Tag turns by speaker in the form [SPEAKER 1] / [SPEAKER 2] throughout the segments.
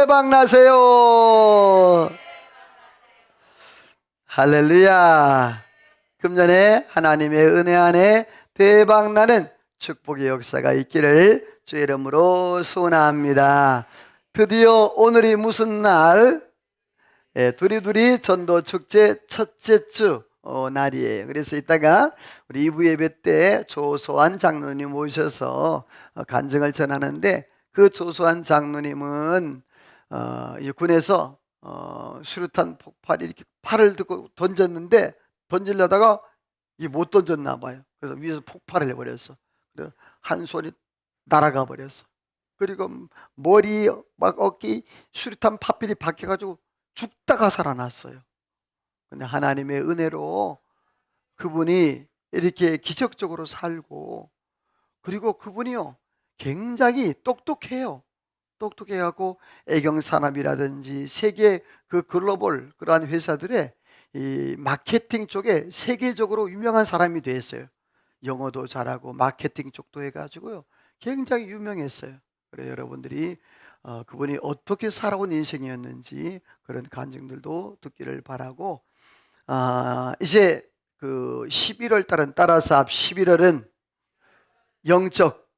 [SPEAKER 1] 대박 나세요. 할렐루야. 금년에 하나님의 은혜 안에 대박 나는 축복의 역사가 있기를 주의 이름으로 소원합니다. 드디어 오늘이 무슨 날? 두리두리 전도 축제 첫째 주 날이에요. 그래서 이따가 우리 2부 예배 때 조소환 장로님 오셔서 간증을 전하는데, 그 조소환 장로님은 이 군에서 수류탄 폭발이 이렇게 팔을 들고 던졌는데, 던지려다가 이 못 던졌나 봐요. 그래서 위에서 폭발을 해버렸어. 그래서 한 손이 날아가 버렸어. 그리고 머리 막 어깨 수류탄 파필이 박혀가지고 죽다가 살아났어요. 근데 하나님의 은혜로 그분이 이렇게 기적적으로 살고, 그리고 그분이요 굉장히 똑똑해요. 똑똑해갖고 애경산업이라든지 세계 그 글로벌 그러한 회사들의 이 마케팅 쪽에 세계적으로 유명한 사람이 됐어요. 영어도 잘하고 마케팅 쪽도 해가지고요 굉장히 유명했어요. 그래 여러분들이 그분이 어떻게 살아온 인생이었는지 그런 간증들도 듣기를 바라고, 이제 그 11월 달은, 따라서 앞 11월은 영적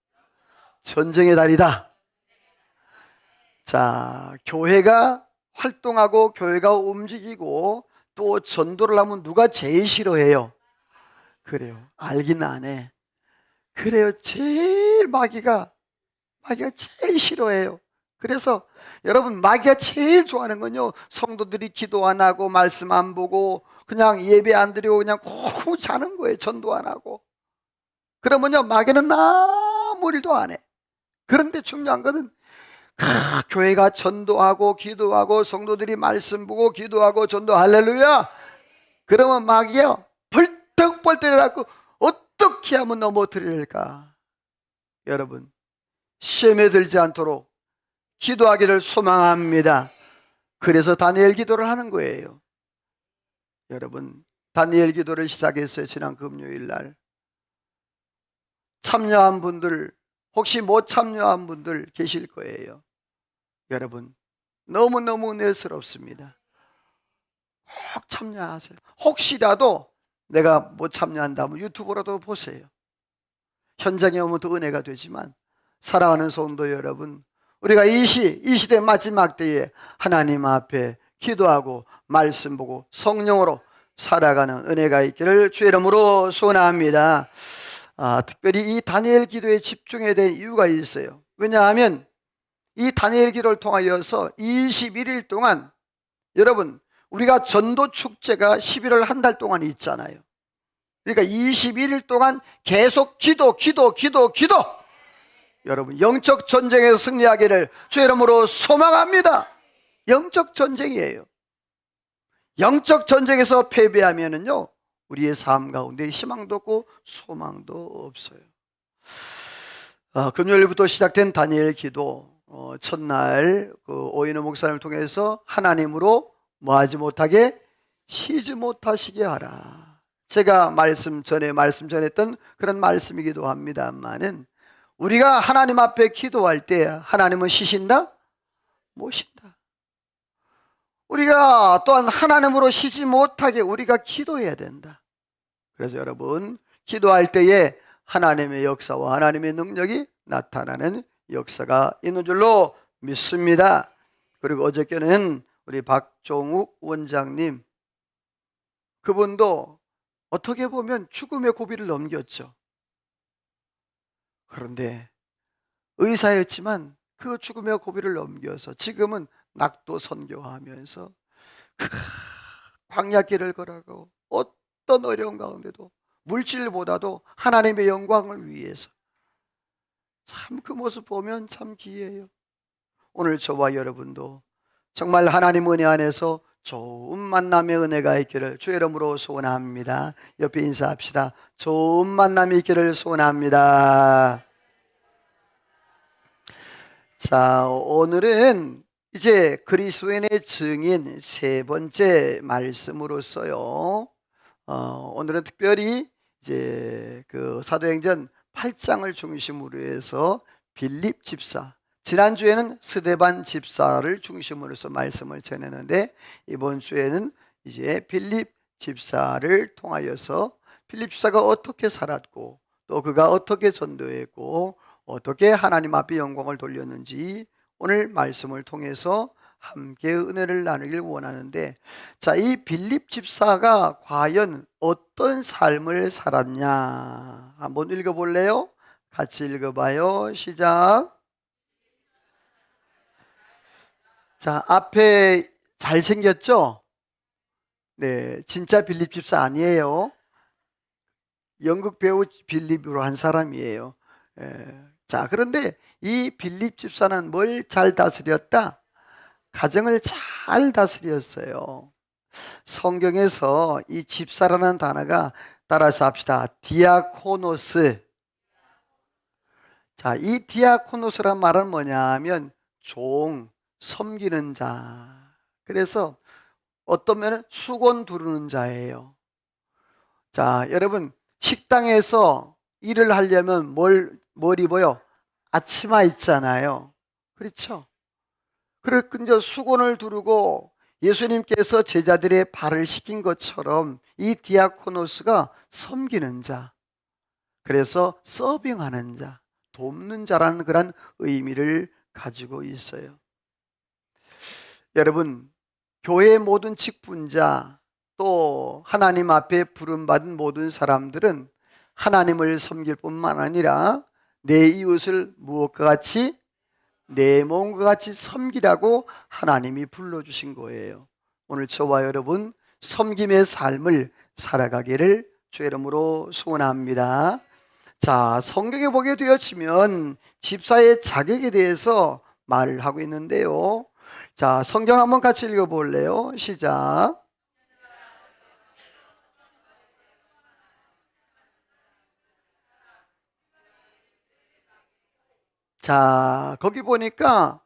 [SPEAKER 1] 전쟁의 달이다. 자, 교회가 활동하고 교회가 움직이고 또 전도를 하면 누가 제일 싫어해요? 그래요. 알긴 안 해. 그래요. 제일 마귀가 제일 싫어해요. 그래서 여러분, 마귀가 제일 좋아하는 건요, 성도들이 기도 안 하고 말씀 안 보고 그냥 예배 안 드리고 그냥 고 자는 거예요. 전도 안 하고. 그러면요 마귀는 아무 일도 안 해. 그런데 중요한 것은 교회가 전도하고 기도하고 성도들이 말씀 보고 기도하고 전도, 할렐루야. 그러면 마귀요 벌떡벌떡 일어나고 어떻게 하면 넘어뜨릴까? 여러분, 시험에 들지 않도록 기도하기를 소망합니다. 그래서 다니엘 기도를 하는 거예요. 여러분, 다니엘 기도를 시작했어요. 지난 금요일 날. 참여한 분들, 혹시 못 참여한 분들 계실 거예요. 여러분, 너무너무 은혜스럽습니다. 꼭 참여하세요. 혹시라도 내가 못 참여한다면 유튜브로도 보세요. 현장에 오면 또 은혜가 되지만, 사랑하는 성도 여러분, 우리가 이 시대 마지막 때에 하나님 앞에 기도하고 말씀 보고 성령으로 살아가는 은혜가 있기를 주의 이름으로 소원합니다. 특별히 이 다니엘 기도에 집중해야 될 이유가 있어요. 왜냐하면 이 다니엘 기도를 통하여서 21일 동안, 여러분, 우리가 전도 축제가 11월 한 달 동안 있잖아요. 그러니까 21일 동안 계속 기도. 여러분, 영적 전쟁에서 승리하기를 주의 이름으로 소망합니다. 영적 전쟁이에요. 영적 전쟁에서 패배하면은요 우리의 삶 가운데 희망도 없고 소망도 없어요. 금요일부터 시작된 다니엘 기도, 첫날 그 오인호 목사님을 통해서 하나님으로 뭐하지 못하게, 쉬지 못하시게 하라. 제가 말씀 전했던 그런 말씀이기도 합니다만은, 우리가 하나님 앞에 기도할 때 하나님은 쉬신다? 못 쉰다. 우리가 또한 하나님으로 쉬지 못하게 우리가 기도해야 된다. 그래서 여러분, 기도할 때에 하나님의 역사와 하나님의 능력이 나타나는 역사가 있는 줄로 믿습니다. 그리고 어저께는 우리 박종욱 원장님, 그분도 어떻게 보면 죽음의 고비를 넘겼죠. 그런데 의사였지만 그 죽음의 고비를 넘겨서 지금은 낙도 선교하면서 광야길을 걸어가고 어떤 어려운 가운데도 물질보다도 하나님의 영광을 위해서, 참 그 모습 보면 참 기이해요. 오늘 저와 여러분도 정말 하나님 은혜 안에서 좋은 만남의 은혜가 있기를 주의 이름으로 소원합니다. 옆에 인사합시다. 좋은 만남이 있기를 소원합니다. 자, 오늘은 이제 그리스도인의 증인 세 번째 말씀으로서요. 오늘은 특별히 이제 그 사도행전 8장을 중심으로 해서 빌립 집사, 지난주에는 스데반 집사를 중심으로 해서 말씀을 전했는데 이번 주에는 이제 빌립 집사를 통하여서 빌립 집사가 어떻게 살았고 또 그가 어떻게 전도했고 어떻게 하나님 앞에 영광을 돌렸는지 오늘 말씀을 통해서 함께 은혜를 나누길 원하는데, 자, 이 빌립 집사가 과연 어떤 삶을 살았냐 한번 읽어볼래요? 같이 읽어봐요. 시작. 자, 앞에 잘생겼죠? 네, 진짜 빌립 집사 아니에요. 연극 배우 빌립으로 한 사람이에요. 자, 그런데 이 빌립 집사는 뭘 잘 다스렸다? 가정을 잘 다스렸어요. 성경에서 이 집사라는 단어가 따라서 합시다. 디아코노스. 자, 이 디아코노스란 말은 뭐냐면 종, 섬기는 자. 그래서 어떤 면은 수건 두르는 자예요. 자, 여러분 식당에서 일을 하려면 뭘 입어요? 앞치마 있잖아요. 그렇죠? 그래서 이제 수건을 두르고 예수님께서 제자들의 발을 씻긴 것처럼 이 디아코노스가 섬기는 자, 그래서 서빙하는 자, 돕는 자라는 그런 의미를 가지고 있어요. 여러분, 교회의 모든 직분자 또 하나님 앞에 부름받은 모든 사람들은 하나님을 섬길 뿐만 아니라 내 이웃을 무엇과 같이? 내 몸과 같이 섬기라고 하나님이 불러주신 거예요. 오늘 저와 여러분 섬김의 삶을 살아가기를 주의 이름으로 소원합니다. 자, 성경에 보게 되어지면 집사의 자격에 대해서 말을 하고 있는데요. 자, 성경 한번 같이 읽어볼래요? 시작. 자, 거기 보니까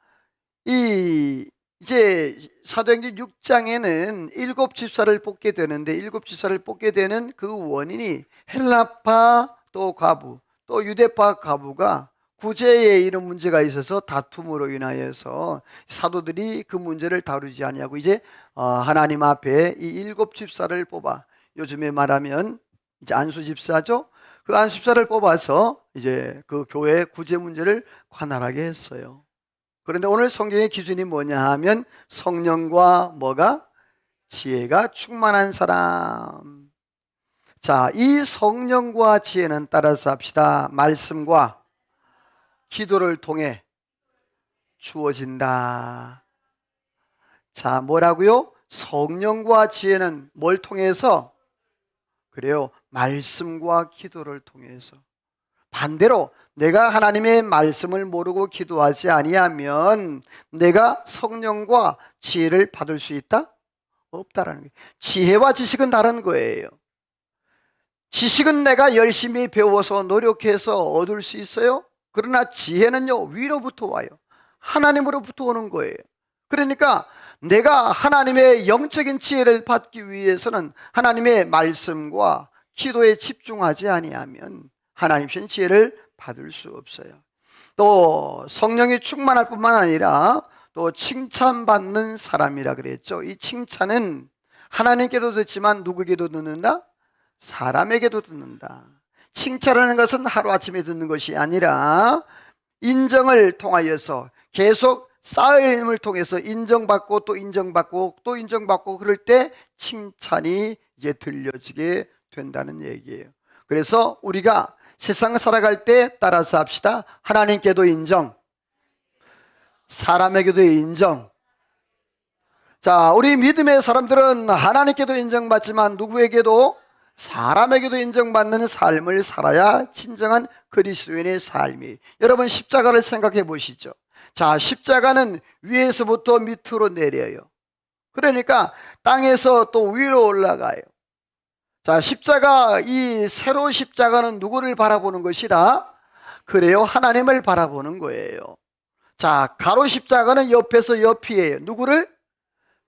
[SPEAKER 1] 이제 사도행전 6장에는 일곱 집사를 뽑게 되는데 일곱 집사를 뽑게 되는 그 원인이 헬라파 또 과부 또 유대파 과부가 구제에 이런 문제가 있어서 다툼으로 인하여서 사도들이 그 문제를 다루지 아니하고 이제 하나님 앞에 이 일곱 집사를 뽑아, 요즘에 말하면 이제 안수 집사죠. 그 안수 집사를 뽑아서 이제 그 교회 구제 문제를 관할하게 했어요. 그런데 오늘 성경의 기준이 뭐냐 하면 성령과 뭐가? 지혜가 충만한 사람. 자, 이 성령과 지혜는 따라서 합시다. 말씀과 기도를 통해 주어진다. 자, 뭐라고요? 성령과 지혜는 뭘 통해서? 그래요. 말씀과 기도를 통해서. 반대로 내가 하나님의 말씀을 모르고 기도하지 아니하면 내가 성령과 지혜를 받을 수 있다? 없다라는 거예요. 지혜와 지식은 다른 거예요. 지식은 내가 열심히 배워서 노력해서 얻을 수 있어요. 그러나 지혜는요, 위로부터 와요. 하나님으로부터 오는 거예요. 그러니까 내가 하나님의 영적인 지혜를 받기 위해서는 하나님의 말씀과 기도에 집중하지 아니하면 하나님의 지혜를 받을 수 없어요. 또 성령이 충만할 뿐만 아니라 또 칭찬받는 사람이라 그랬죠. 이 칭찬은 하나님께도 듣지만 누구에게도 듣는다? 사람에게도 듣는다. 칭찬하는 것은 하루아침에 듣는 것이 아니라 인정을 통하여서 계속 쌓임을 통해서 인정받고 또 인정받고 또 인정받고 그럴 때 칭찬이 이제 들려지게 된다는 얘기예요. 그래서 우리가 세상 살아갈 때 따라서 합시다. 하나님께도 인정, 사람에게도 인정. 자, 우리 믿음의 사람들은 하나님께도 인정받지만 누구에게도? 사람에게도 인정받는 삶을 살아야 진정한 그리스도인의 삶이. 여러분 십자가를 생각해 보시죠. 자, 십자가는 위에서부터 밑으로 내려요. 그러니까 땅에서 또 위로 올라가요. 자, 십자가, 이 세로 십자가는 누구를 바라보는 것이라? 그래요, 하나님을 바라보는 거예요. 자, 가로 십자가는 옆에서 옆이에요. 누구를?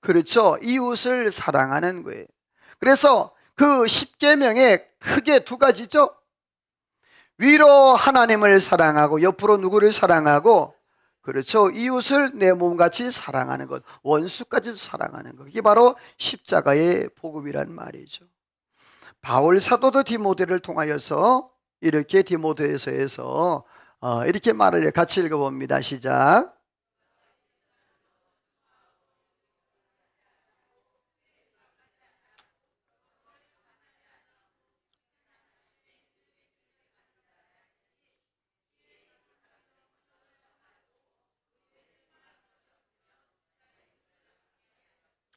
[SPEAKER 1] 그렇죠, 이웃을 사랑하는 거예요. 그래서 그 십계명에 크게 두 가지죠. 위로 하나님을 사랑하고 옆으로 누구를 사랑하고? 그렇죠. 이웃을 내 몸같이 사랑하는 것, 원수까지 사랑하는 것. 이게 바로 십자가의 복음이란 말이죠. 바울 사도도 디모데를 통하여서 이렇게 디모데에서에서 이렇게 말을 해요. 같이 읽어봅니다. 시작.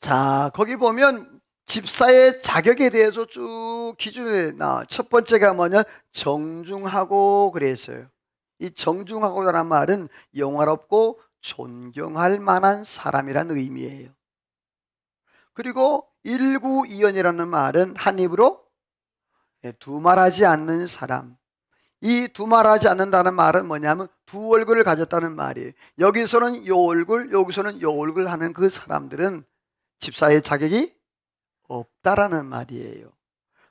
[SPEAKER 1] 자, 거기 보면 집사의 자격에 대해서 쭉 기준에 나와. 첫 번째가 뭐냐? 정중하고 그랬어요. 이 정중하고라는 말은 영화롭고 존경할 만한 사람이라는 의미예요. 그리고 일구이연이라는 말은 한 입으로 두말하지 않는 사람. 이 두말하지 않는다는 말은 뭐냐면 두 얼굴을 가졌다는 말이에요. 여기서는 요 얼굴, 여기서는 요 얼굴 하는 그 사람들은 집사의 자격이 없다라는 말이에요.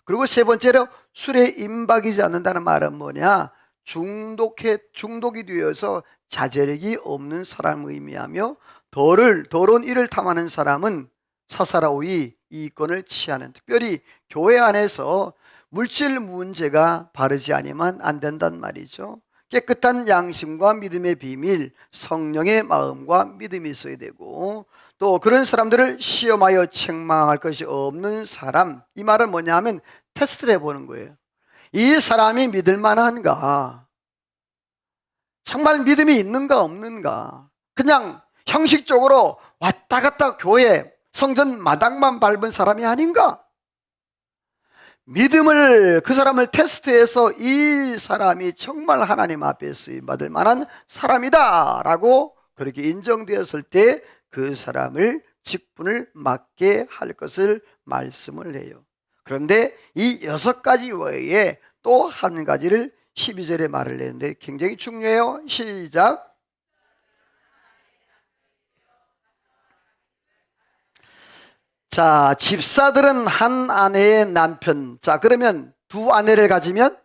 [SPEAKER 1] 그리고 세 번째로 술에 임박이지 않는다는 말은 뭐냐? 중독이 되어서 자제력이 없는 사람을 의미하며 더러운 일을 탐하는 사람은 사사로이 이권을 취하는, 특별히 교회 안에서 물질 문제가 바르지 아니면 안 된단 말이죠. 깨끗한 양심과 믿음의 비밀, 성령의 마음과 믿음이 있어야 되고, 또 그런 사람들을 시험하여 책망할 것이 없는 사람. 이 말은 뭐냐 하면 테스트를 해보는 거예요. 이 사람이 믿을 만한가? 정말 믿음이 있는가 없는가? 그냥 형식적으로 왔다 갔다 교회 성전 마당만 밟은 사람이 아닌가? 믿음을, 그 사람을 테스트해서 이 사람이 정말 하나님 앞에 쓰임 받을 만한 사람이다 라고 그렇게 인정되었을 때 그 사람을 직분을 맡게 할 것을 말씀을 해요. 그런데 이 6가지 외에 또 한 가지를 12절에 말을 했는데 굉장히 중요해요. 시작. 자, 집사들은 한 아내의 남편. 자, 그러면 두 아내를 가지면,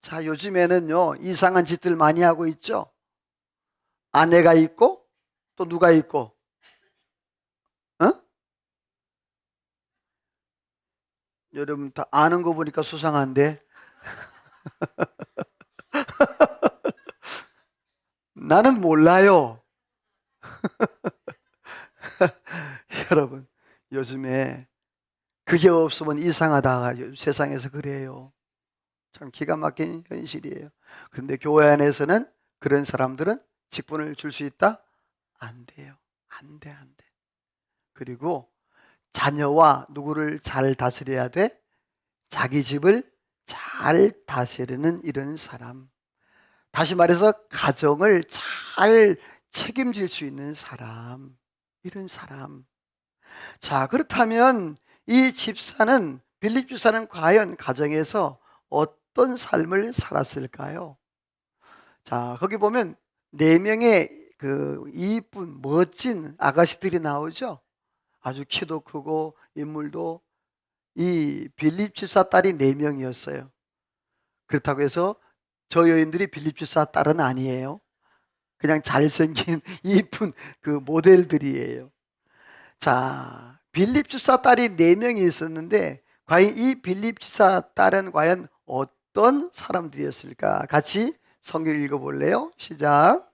[SPEAKER 1] 자, 요즘에는요 이상한 짓들 많이 하고 있죠. 아내가 있고 또 누가 있고, 어? 여러분 다 아는 거 보니까 수상한데 나는 몰라요. 여러분 요즘에 그게 없으면 이상하다. 세상에서 그래요. 참 기가 막힌 현실이에요. 그런데 교회 안에서는 그런 사람들은 직분을 줄 수 있다? 안 돼요. 안 돼, 안 돼. 그리고 자녀와 누구를 잘 다스려야 돼? 자기 집을 잘 다스리는 이런 사람. 다시 말해서 가정을 잘 책임질 수 있는 사람. 이런 사람. 자, 그렇다면 이 집사는, 빌립 집사는 과연 가정에서 어떤 삶을 살았을까요? 자, 거기 보면 4명의 그 이쁜 멋진 아가씨들이 나오죠. 아주 키도 크고 인물도. 이 빌립 집사 딸이 4명이었어요. 그렇다고 해서 저 여인들이 빌립 집사 딸은 아니에요. 그냥 잘생긴 이쁜 그 모델들이에요. 자, 빌립 집사 딸이 4명이 있었는데 과연 이 빌립 집사 딸은 과연 어떤 사람들이었을까? 같이 성경 읽어볼래요? 시작.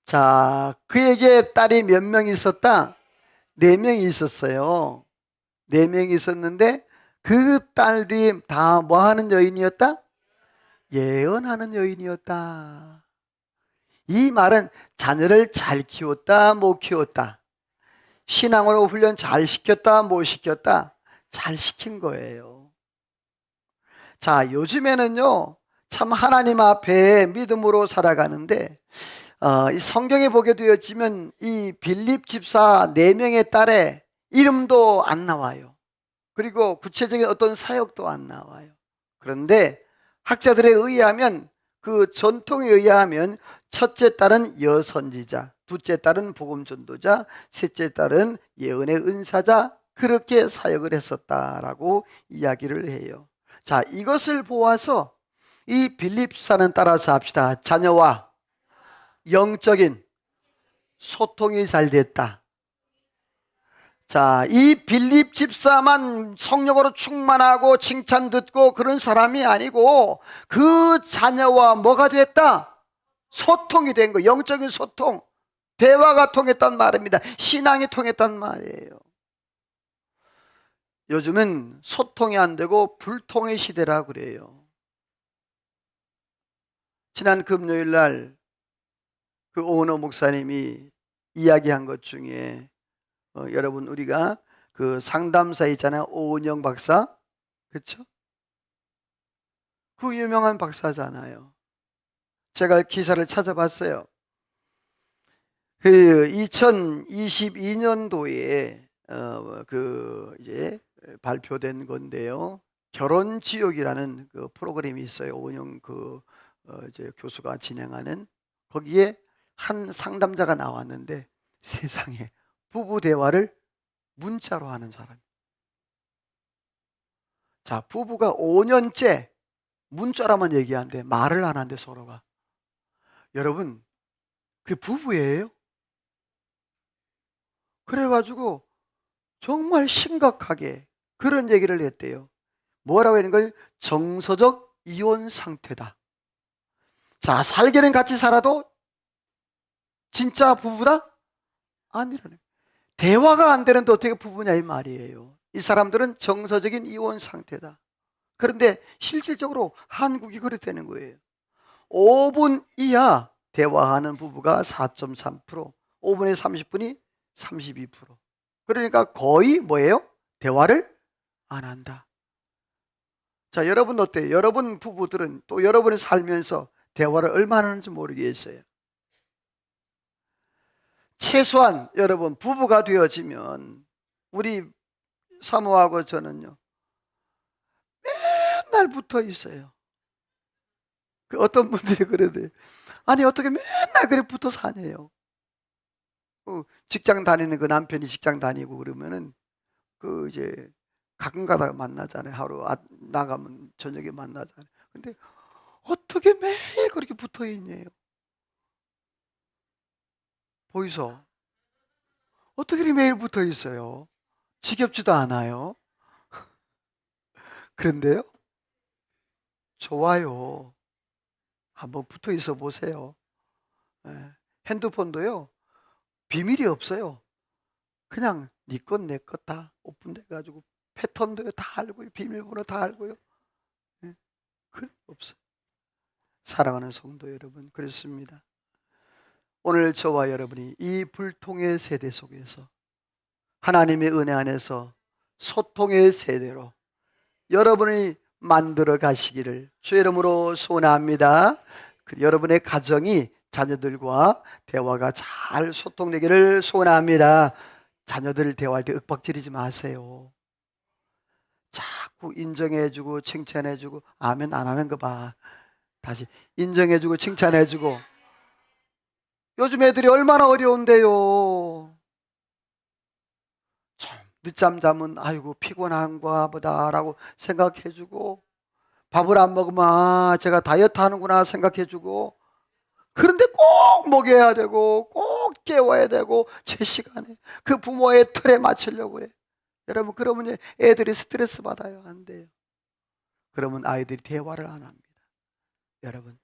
[SPEAKER 1] 자, 그에게 딸이 몇 명 있었다? 4명이 있었어요. 4명이 있었는데 그 딸들이 다 뭐 하는 여인이었다? 예언하는 여인이었다. 이 말은 자녀를 잘 키웠다, 못 키웠다. 신앙으로 훈련 잘 시켰다, 못 시켰다. 잘 시킨 거예요. 자, 요즘에는요, 참 하나님 앞에 믿음으로 살아가는데, 이 성경에 보게 되었지만 이 빌립 집사 4명의 딸의 이름도 안 나와요. 그리고 구체적인 어떤 사역도 안 나와요. 그런데 학자들에 의하면, 그 전통에 의하면 첫째 딸은 여선지자, 둘째 딸은 복음 전도자, 셋째 딸은 예언의 은사자, 그렇게 사역을 했었다라고 이야기를 해요. 자, 이것을 보아서 이 빌립사는 따라서 합시다. 자녀와 영적인 소통이 잘 됐다. 자, 이 빌립 집사만 성령으로 충만하고 칭찬 듣고 그런 사람이 아니고 그 자녀와 뭐가 됐다? 소통이 된 거, 영적인 소통. 대화가 통했단 말입니다. 신앙이 통했단 말이에요. 요즘은 소통이 안 되고 불통의 시대라 그래요. 지난 금요일 날 그 오은호 목사님이 이야기한 것 중에 여러분 우리가 그 상담사 있잖아요. 오은영 박사. 그렇죠? 그 유명한 박사잖아요. 제가 기사를 찾아봤어요. 그 2022년도에 그 이제 발표된 건데요. 결혼지옥이라는 그 프로그램이 있어요. 오은영 이제 교수가 진행하는. 거기에 한 상담자가 나왔는데 세상에 부부 대화를 문자로 하는 사람. 자, 부부가 5년째 문자로만 얘기하는데 말을 안 하는데 서로가. 여러분, 그게 부부예요? 그래가지고 정말 심각하게 그런 얘기를 했대요. 뭐라고 하는 걸 정서적 이혼 상태다. 자, 살기는 같이 살아도 진짜 부부다? 아니라네. 대화가 안 되는데 어떻게 부부냐 이 말이에요. 이 사람들은 정서적인 이혼 상태다. 그런데 실질적으로 한국이 그렇다는 거예요. 5분 이하 대화하는 부부가 4.3%, 5분에 30분이 32%. 그러니까 거의 뭐예요? 대화를 안 한다. 자, 여러분 어때요? 여러분 부부들은 또 여러분이 살면서 대화를 얼마나 하는지 모르겠어요. 최소한 여러분 부부가 되어지면 우리 사모하고 저는요 맨날 붙어 있어요. 그 어떤 분들이 그러대요. 아니 어떻게 맨날 그래 붙어 사네요. 직장 다니는 그 남편이 직장 다니고 그러면은 그 이제 가끔 가다가 만나잖아요. 하루 나가면 저녁에 만나잖아요. 근데 어떻게 매일 그렇게 붙어 있냐요. 보이소? 어떻게 이렇게 매일 붙어 있어요? 지겹지도 않아요. 그런데요, 좋아요. 한번 붙어 있어 보세요. 예. 핸드폰도요, 비밀이 없어요. 그냥 네 것 내 것 다 오픈돼 가지고 패턴도 다 알고요. 비밀번호 다 알고요. 예. 그런 거 없어요. 사랑하는 성도 여러분, 그렇습니다. 오늘 저와 여러분이 이 불통의 세대 속에서 하나님의 은혜 안에서 소통의 세대로 여러분이 만들어 가시기를 주의 이름으로 소원합니다. 여러분의 가정이 자녀들과 대화가 잘 소통되기를 소원합니다. 자녀들 대화할 때 윽박지르지 마세요. 자꾸 인정해주고 칭찬해주고 아멘 안 하는 거 봐. 다시 인정해주고 칭찬해주고. 요즘 애들이 얼마나 어려운데요. 참 늦잠 자면 아이고 피곤한가 보다라고 생각해주고, 밥을 안 먹으면 아 제가 다이어트 하는구나 생각해주고, 그런데 꼭 먹여야 되고 꼭 깨워야 되고 제 시간에 그 부모의 틀에 맞추려고 그래. 여러분 그러면 애들이 스트레스 받아요. 안 돼요. 그러면 아이들이 대화를 안 합니다. 여러분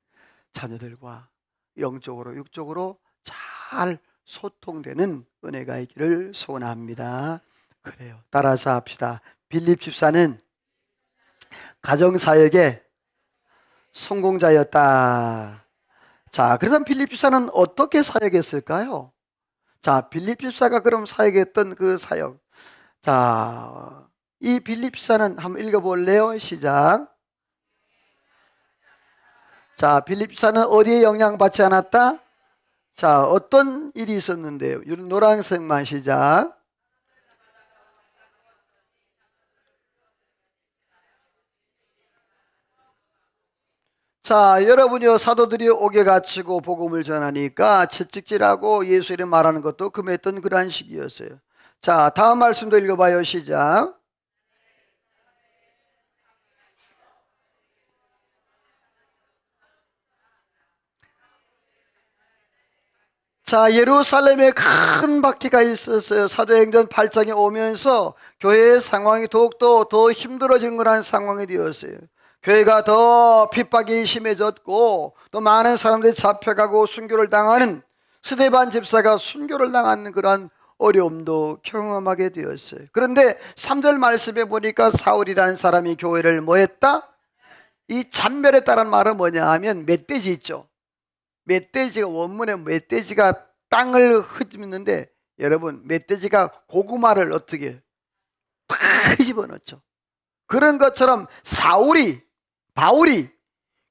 [SPEAKER 1] 자녀들과 영적으로 육적으로 잘 소통되는 은혜가 있기를 소원합니다. 그래요. 따라서 합시다. 빌립 집사는 가정사역의 성공자였다. 자, 그래서 빌립 집사는 어떻게 사역했을까요? 자, 빌립 집사가 그럼 사역했던 그 사역. 자, 이 빌립 집사는 한번 읽어볼래요? 시작. 자, 빌립 집사는 어디에 영향받지 않았다? 자, 어떤 일이 있었는데요? 노란색만 시작. 자, 여러분이요, 사도들이 옥에 갇히고 복음을 전하니까 채찍질하고 예수 이름 말하는 것도 금했던 그러한 시기였어요. 자, 다음 말씀도 읽어봐요. 시작. 자, 예루살렘에 큰 박해가 있었어요. 사도행전 8장에 오면서 교회의 상황이 더욱더 더 힘들어지는 그런 상황이 되었어요. 교회가 더 핍박이 심해졌고 또 많은 사람들이 잡혀가고 순교를 당하는, 스데반 집사가 순교를 당하는 그런 어려움도 경험하게 되었어요. 그런데 3절 말씀에 보니까 사울이라는 사람이 교회를 뭐 했다? 이 잔멸했다는 말은 뭐냐 하면 멧돼지 있죠. 멧돼지가, 원문에 멧돼지가 땅을 흩집는데, 여러분 멧돼지가 고구마를 어떻게 팍 휘집어 넣죠. 그런 것처럼 바울이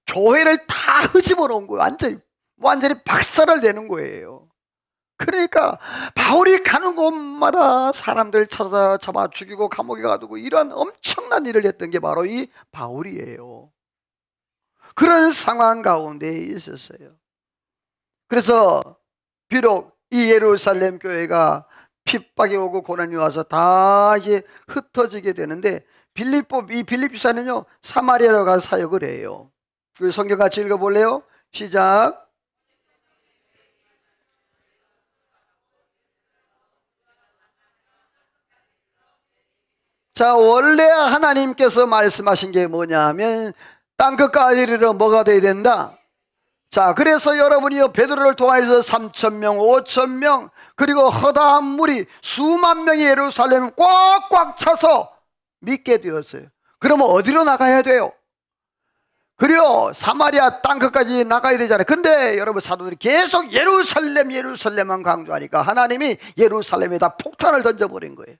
[SPEAKER 1] 교회를 다 흩집어 놓은 거예요. 완전히 박살을 내는 거예요. 그러니까 바울이 가는 곳마다 사람들 찾아 잡아 죽이고 감옥에 가두고 이런 엄청난 일을 했던 게 바로 이 바울이에요. 그런 상황 가운데 있었어요. 그래서 비록 이 예루살렘 교회가 핍박이 오고 고난이 와서 다 이제 흩어지게 되는데, 이 빌립사는요 사마리아로 가서 사역을 해요. 그 성경 같이 읽어볼래요? 시작. 자, 원래 하나님께서 말씀하신 게 뭐냐 하면 땅끝까지 이르러 뭐가 돼야 된다? 자, 그래서 여러분이요 베드로를 통해서 3,000명, 5,000명, 그리고 허다한 무리 수만 명이 예루살렘을 꽉꽉 차서 믿게 되었어요. 그러면 어디로 나가야 돼요? 그리고 사마리아 땅끝까지 나가야 되잖아요. 근데 여러분, 사도들이 계속 예루살렘만 강조하니까 하나님이 예루살렘에다 폭탄을 던져버린 거예요.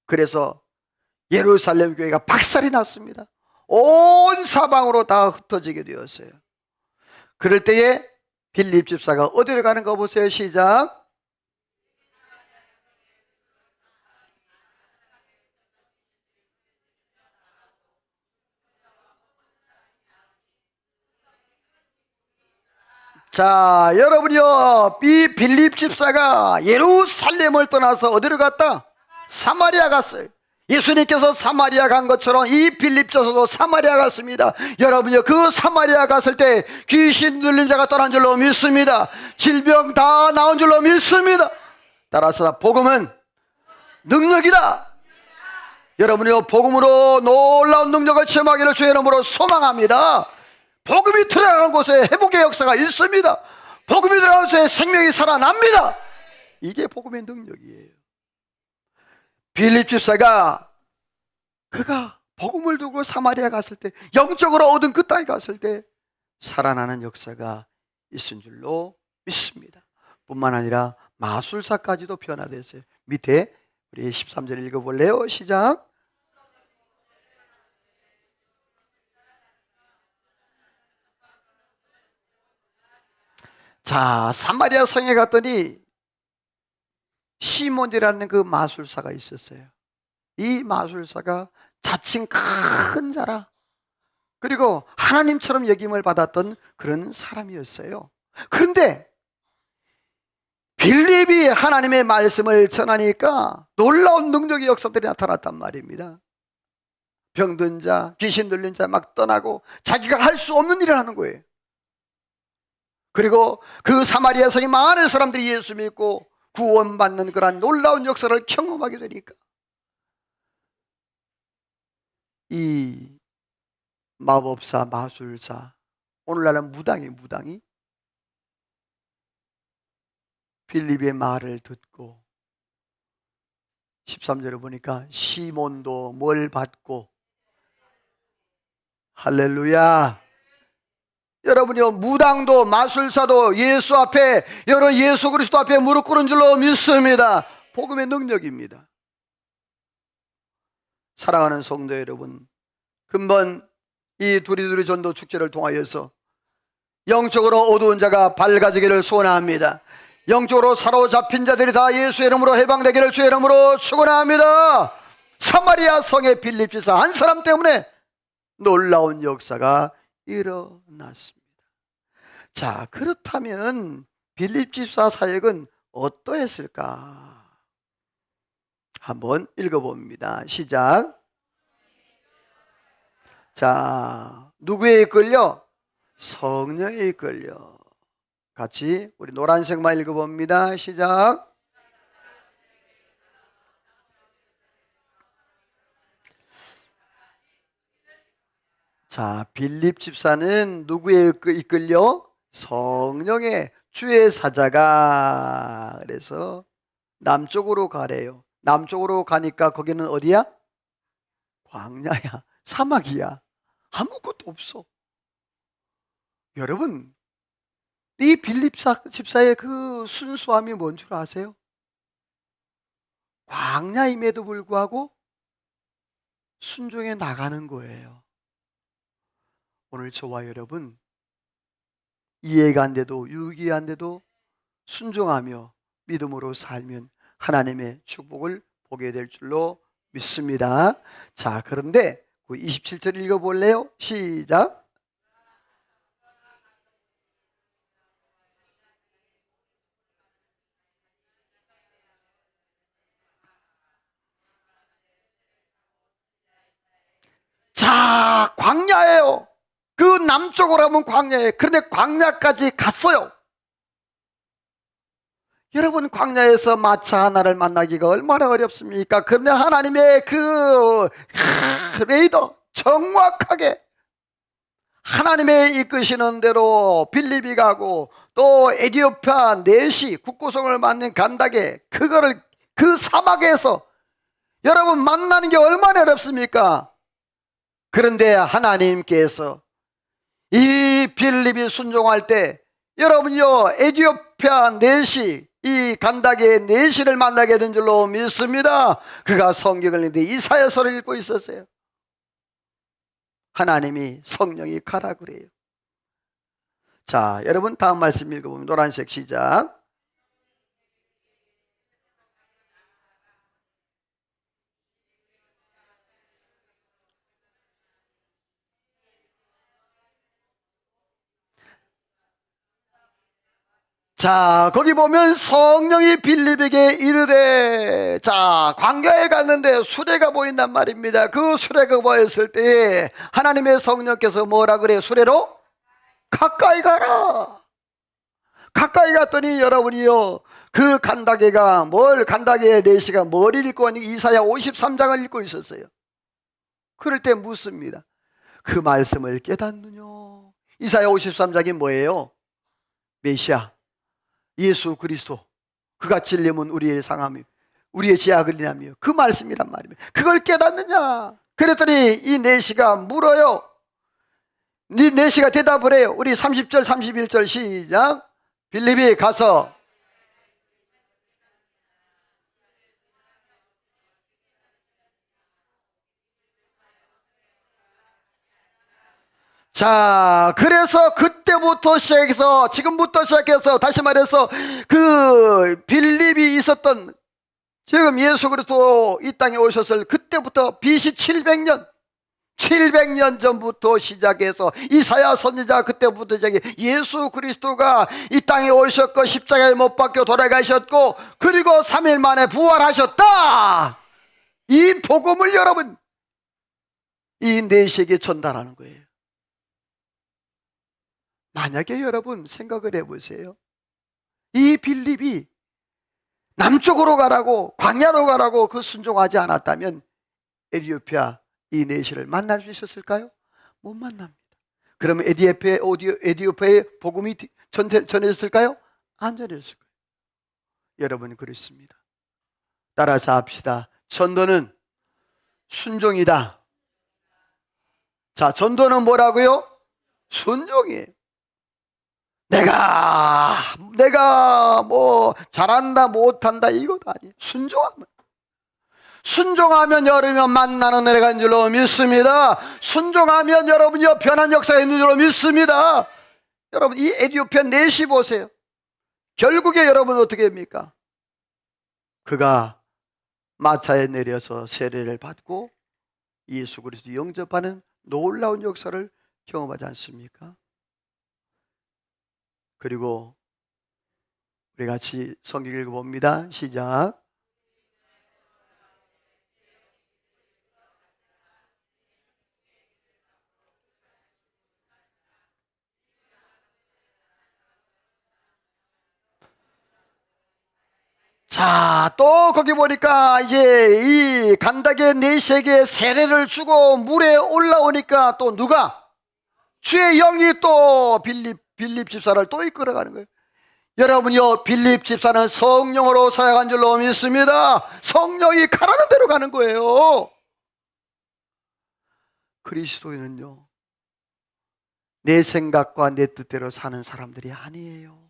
[SPEAKER 1] 그래서 예루살렘 교회가 박살이 났습니다. 온 사방으로 다 흩어지게 되었어요. 그럴 때에 빌립 집사가 어디로 가는가 보세요. 시작. 자, 여러분이요, 이 빌립 집사가 예루살렘을 떠나서 어디로 갔다? 사마리아 갔어요. 예수님께서 사마리아 간 것처럼 이 빌립 집사도 사마리아 갔습니다. 여러분이요, 그 사마리아 갔을 때 귀신 들린 자가 떠난 줄로 믿습니다. 질병 다 나온 줄로 믿습니다. 따라서 복음은 능력이다. 여러분이요, 복음으로 놀라운 능력을 체험하기를 주의 이름으로 소망합니다. 복음이 들어가는 곳에 회복의 역사가 있습니다. 복음이 들어가는 곳에 생명이 살아납니다. 이게 복음의 능력이에요. 빌립 집사가 그가 복음을 두고 사마리아 갔을 때, 영적으로 얻은 그 땅에 갔을 때 살아나는 역사가 있은 줄로 믿습니다. 뿐만 아니라 마술사까지도 변화됐어요. 밑에 우리 13절 읽어볼래요? 시작. 자, 사마리아 성에 갔더니 시몬이라는 그 마술사가 있었어요. 이 마술사가 자칭 큰 자라, 그리고 하나님처럼 여김을 받았던 그런 사람이었어요. 그런데 빌립이 하나님의 말씀을 전하니까 놀라운 능력의 역사들이 나타났단 말입니다. 병든 자, 귀신 들린 자 막 떠나고 자기가 할 수 없는 일을 하는 거예요. 그리고 그 사마리아 성에 많은 사람들이 예수 믿고 구원받는 그런 놀라운 역사를 경험하게 되니까 이 마법사, 마술사, 오늘날은 무당이 빌립의 말을 듣고 13절에 보니까 시몬도 뭘 받고, 할렐루야. 여러분이요, 무당도 마술사도 예수 앞에, 여러 예수 그리스도 앞에 무릎 꿇은 줄로 믿습니다. 복음의 능력입니다. 사랑하는 성도 여러분, 금번 이 두리두리 전도 축제를 통하여서 영적으로 어두운 자가 밝아지기를 소원합니다. 영적으로 사로잡힌 자들이 다 예수의 이름으로 해방되기를 주의 이름으로 축원합니다. 사마리아 성의 빌립 집사 한 사람 때문에 놀라운 역사가 일어났습니다. 자, 그렇다면 빌립 집사 사역은 어떠했을까? 한번 읽어봅니다. 시작. 자, 누구에 이끌려? 성령에 이끌려. 같이 우리 노란색만 읽어봅니다. 시작. 자, 빌립 집사는 누구에 이끌려? 성령의 주의 사자가. 그래서 남쪽으로 가래요. 남쪽으로 가니까 거기는 어디야? 광야야. 사막이야. 아무것도 없어. 여러분, 이 빌립 집사의 그 순수함이 뭔 줄 아세요? 광야임에도 불구하고 순종해 나가는 거예요. 오늘 저와 여러분, 이해가 안 돼도 유익이 안 돼도 순종하며 믿음으로 살면 하나님의 축복을 보게 될 줄로 믿습니다. 자, 그런데 27절 읽어볼래요? 시작. 자, 광야예요. 그 남쪽으로 하면 광야예요. 그런데 광야까지 갔어요. 여러분, 광야에서 마차 하나를 만나기가 얼마나 어렵습니까? 그런데 하나님의 그 레이더 정확하게 하나님의 이끄시는 대로 빌립이 가고 또 에디오피아 내시 국고성을 맞는 간다게 그거를 그 사막에서 여러분 만나는 게 얼마나 어렵습니까? 그런데 하나님께서 이 빌립이 순종할 때 여러분요 에디오피아 내시 이 간다게 내시를 만나게 된 줄로 믿습니다. 그가 성경을 읽는데 이사야서를 읽고 있었어요. 하나님이 성령이 가라 그래요. 자, 여러분 다음 말씀 읽어보면 노란색 시작. 자, 거기 보면 성령이 빌립에게 이르되, 자, 광야에 갔는데 수레가 보인단 말입니다. 그 수레가 보였을 때 하나님의 성령께서 뭐라 그래요? 수레로 가까이 가라. 가까이 갔더니 여러분이요, 그 간다게가 간다게의 내시가 뭘 읽고 하니 이사야 53장을 읽고 있었어요. 그럴 때 묻습니다. 그 말씀을 깨닫느냐? 이사야 53장이 뭐예요? 메시아 예수 그리스도, 그가 진리면 우리의 상함이 우리의 죄악을 인하며 그 말씀이란 말입니다. 그걸 깨닫느냐? 그랬더니 이 내시가 물어요. 이 내시가 대답을 해요. 우리 30절 31절 시작. 빌립이 가서 자, 그래서 그때부터 시작해서 지금부터 시작해서 다시 말해서 그 빌립이 있었던 지금 예수 그리스도 이 땅에 오셨을 그때부터 BC 700년 전부터 시작해서 이사야 선지자 그때부터 시작해 예수 그리스도가 이 땅에 오셨고 십자가에 못 박혀 돌아가셨고 그리고 3일 만에 부활하셨다. 이 복음을 여러분 이 내시에게 전달하는 거예요. 만약에 여러분 생각을 해보세요. 이 빌립이 남쪽으로 가라고 광야로 가라고 그 순종하지 않았다면 에디오피아 이 내시를 만날 수 있었을까요? 못 만납니다. 그러면 에디오피아의 복음이 전해졌을까요? 안 전해졌을 거예요. 여러분 그렇습니다. 따라서 합시다. 전도는 순종이다. 자, 전도는 뭐라고요? 순종이에요. 내가 뭐 잘한다 못한다 이것도 아니에요. 순종하면 여러분 만나는 은혜가 있는 줄로 믿습니다. 순종하면 여러분이 변한 역사가 있는 줄로 믿습니다. 여러분 이 에디오피아 내시 보세요. 결국에 여러분 어떻게 합니까? 그가 마차에 내려서 세례를 받고 예수 그리스도 영접하는 놀라운 역사를 경험하지 않습니까? 그리고 우리 같이 성경 읽어봅니다. 시작. 자, 또 거기 보니까 이제 이 간닥의 넷에게 세례를 주고 물에 올라오니까 또 누가? 주의 영이 또 빌립 집사를 또 이끌어가는 거예요. 여러분요, 빌립 집사는 성령으로 사역한 줄로 믿습니다. 성령이 가라는 대로 가는 거예요. 그리스도인은요, 내 생각과 내 뜻대로 사는 사람들이 아니에요.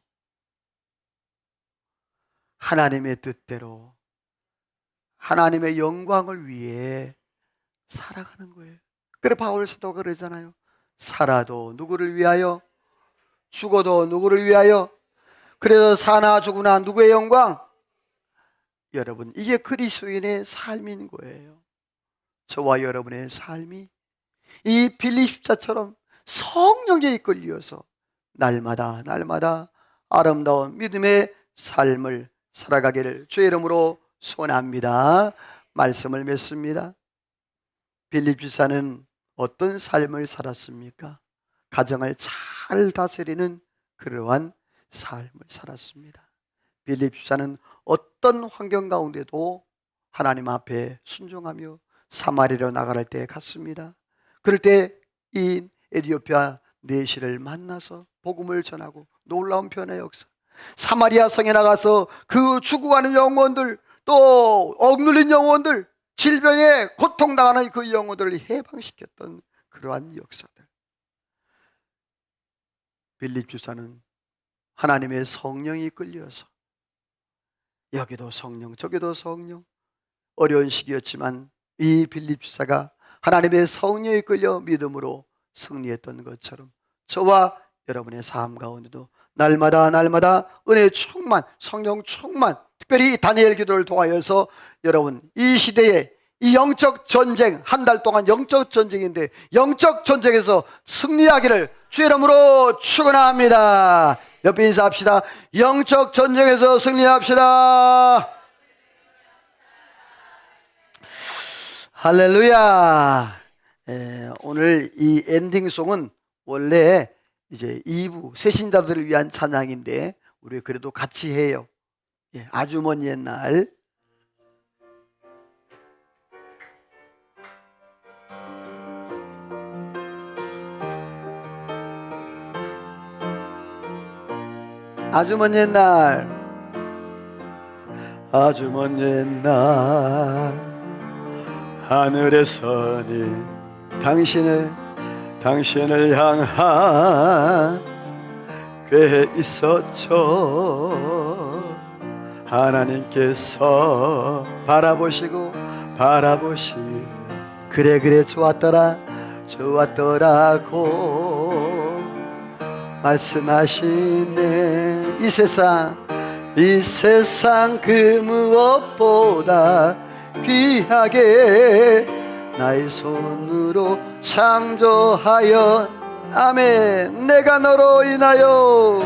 [SPEAKER 1] 하나님의 뜻대로 하나님의 영광을 위해 살아가는 거예요. 그래 바울 사도가 그러잖아요. 살아도 누구를 위하여, 죽어도 누구를 위하여. 그래서 사나 죽으나 누구의 영광? 여러분, 이게 그리스도인의 삶인 거예요. 저와 여러분의 삶이 이 빌립 집사처럼 성령에 이끌려서 날마다 아름다운 믿음의 삶을 살아가기를 주의 이름으로 소원합니다. 말씀을 맺습니다. 빌립 집사는 어떤 삶을 살았습니까? 가정을 잘 다스리는 그러한 삶을 살았습니다. 빌립 집사는 어떤 환경 가운데도 하나님 앞에 순종하며 사마리아로 나갈 때 갔습니다. 그럴 때 이 에티오피아 내시를 만나서 복음을 전하고 놀라운 변화의 역사, 사마리아 성에 나가서 그 죽어가는 영혼들, 또 억눌린 영혼들, 질병에 고통당하는 그 영혼들을 해방시켰던 그러한 역사들. 빌립 집사는 하나님의 성령이 끌려서 여기도 성령 저기도 성령, 어려운 시기였지만 이 빌립 집사가 하나님의 성령에 끌려 믿음으로 승리했던 것처럼 저와 여러분의 삶 가운데도 날마다 은혜 충만, 성령 충만, 특별히 다니엘 기도를 통하여서 여러분 이 시대에 이 영적 전쟁, 한 달 동안 영적 전쟁인데 영적 전쟁에서 승리하기를 주의 이름으로 축원합니다. 옆에 인사합시다. 영적 전쟁에서 승리합시다. 할렐루야. 오늘 이 엔딩송은 원래 이제 2부 새신자들을 위한 찬양인데 우리 그래도 같이 해요. 아주 먼 옛날. 아주 먼 옛날, 아주 먼 옛날 하늘에서는 당신을 향한 꽤 있었죠. 하나님께서 바라보시고 그래 좋았더라고 말씀하시네. 이 세상 그 무엇보다 귀하게 나의 손으로 창조하여 아멘. 내가 너로 인하여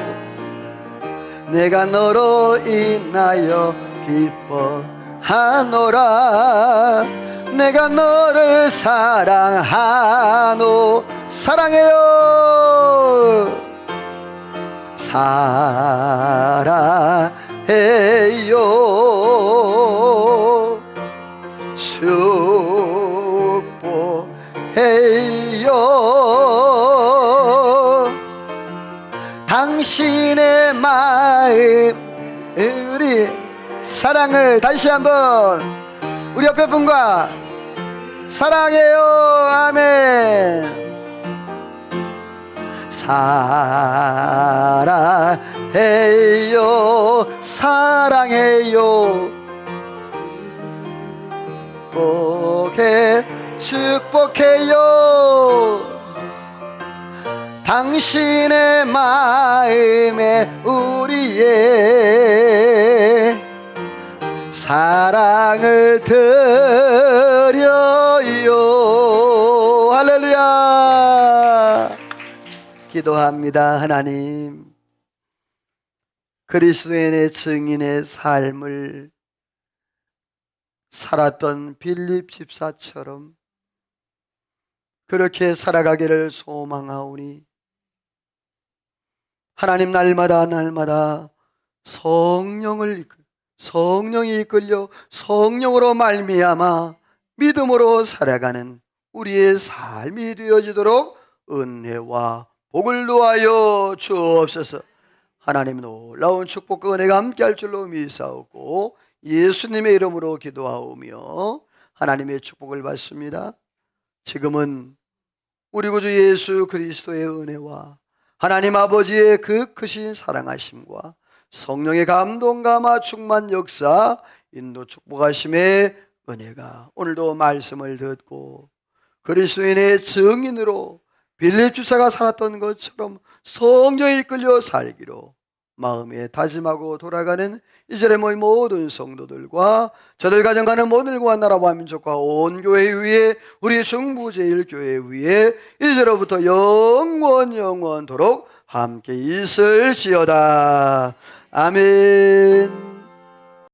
[SPEAKER 1] 기뻐하노라. 내가 너를 사랑해요. 축복해요. 당신의 마음, 우리 사랑을 다시 한번 우리 옆에 분과 사랑해요. 아멘. 사랑해요. 축복해요. 당신의 마음에 우리의 사랑을 드려요. 할렐루야. 기도합니다. 하나님, 그리스도인의 증인의 삶을 살았던 빌립 집사처럼 그렇게 살아가기를 소망하오니 하나님, 날마다 성령이 이끌려 성령으로 말미암아 믿음으로 살아가는 우리의 삶이 되어지도록 은혜와 복을 놓아여 주옵소서. 하나님, 놀라운 축복과 은혜가 함께할 줄로 믿사옵고 예수님의 이름으로 기도하오며 하나님의 축복을 받습니다. 지금은 우리 구주 예수 그리스도의 은혜와 하나님 아버지의 그 크신 사랑하심과 성령의 감동, 감화, 충만, 역사, 인도, 축복하심의 은혜가 오늘도 말씀을 듣고 그리스도인의 증인으로 빌립 집사가 살았던 것처럼 성령에 이끌려 살기로 마음에 다짐하고 돌아가는 이절의 모든 성도들과 저들 가정가는 모든 일과 나라와 민족과 온 교회 위에 우리 중부제일교회 위에 이제로부터 영원토록 함께 있을지어다. 아멘.